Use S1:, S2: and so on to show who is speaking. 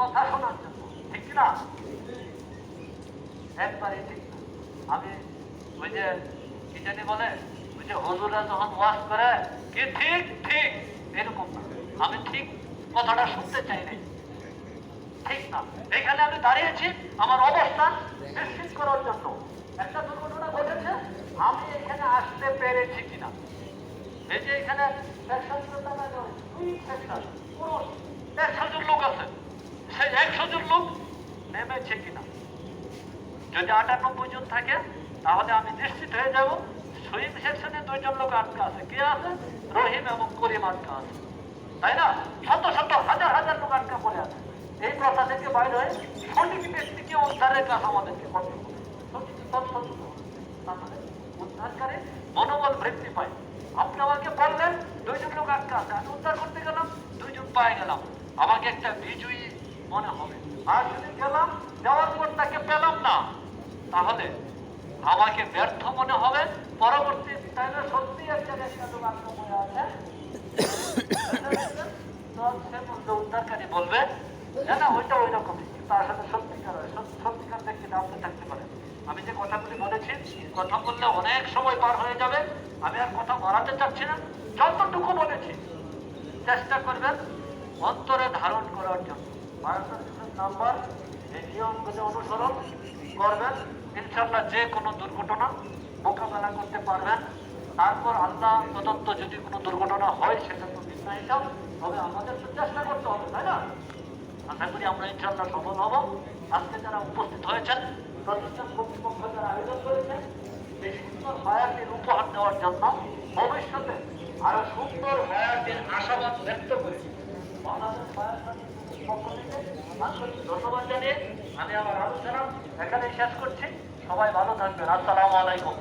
S1: কথা শোনার জন্য, ঠিক না? একবারই ঠিক না। আমি ওই যে কি জানি বলে, ওই যে হুজুরা যখন ওয়াজ করে কি ঠিক ঠিক, এরকম না। আমি ঠিক কথাটা শুনতে চাই নাই, ঠিক না। এখানে আমি দাঁড়িয়েছি আমার অবস্থান নিশ্চিত করার জন্য। একটা দুর্ঘটনা ঘটেছে, আমি এখানে আসতে পেরেছি কিনা। এই যে এখানে 100 জন লোক আছে, সেই 100 জন লোক নেমেছে কিনা। যদি 98 জন থাকে তাহলে আমি নিশ্চিত হয়ে যাব সুইং সেকশনে 2 জন লোক আটকা আছে। কে আছে? রহিম এবং করিম আটকা আছে, তাই না? শত শত হাজার হাজার লোক আটকা পড়ে আছে। এই কথা থেকে বাইরে হয়ে সঠিক ব্যক্তিকে উদ্ধারের কাজ আমাদেরকে করতে হবে। সঠিক তথ্য তাহলে উদ্ধারকারী মনোবল বৃদ্ধি পায়। আপনি আমাকে বললেন 2 জন লোক আটকা আছে, আমি উদ্ধার করতে গেলাম, 2 জন পায়ে গেলাম, আমাকে একটা বিজয়ী মনে হবে। আর যদি গেলাম, যাওয়ার পর তাকে পেলাম না, তাহলে আমাকে ব্যর্থ মনে হবে। পরবর্তী টাইমে সত্যি একটা লোক আটকা পড়ে আছে, উদ্ধারকারী বলবে না ওইটা ওই রকমই, তার সাথে সত্যিকার সত্যিকার ব্যক্তিটা আপনি থাকতে পারেন। আমি যে কথাগুলি বলেছি, কথা বললে অনেক সময় পার হয়ে যাবে, আমি আর কথা বাড়াতে চাচ্ছি না। যতটুকু বলেছি চেষ্টা করবেন অন্তরে ধারণ করার জন্য। নাম্বার এই নিয়মগুলো অনুসরণ করবেন, ইনশাল্লাহ যে কোনো দুর্ঘটনা মোকাবেলা করতে পারবেন। তারপর আল্লাহ প্রদত্ত যদি কোনো দুর্ঘটনা হয় সেটা তো ভিন্ন হিসাব, তবে আমাদের তো চেষ্টা করতে হবে, তাই না? আশা করি আমরা ইনশাল্লাহ সফল হব। আজকে যারা উপস্থিত হয়েছেন, প্রতিষ্ঠান কর্তৃপক্ষ যারা আয়োজন করেছেন এই সুন্দর হায়াতের উপহার দেওয়ার জন্য, ভবিষ্যতে আরো সুন্দর হায়াতের আশাবাদ ব্যক্ত করেছি। বাংলাদেশ পক্ষ থেকে আন্তরিক ধন্যবাদ জানিয়ে আমি আমার আলোচনা এখানে শেষ করছি। সবাই ভালো থাকবেন। আসসালামু আলাইকুম।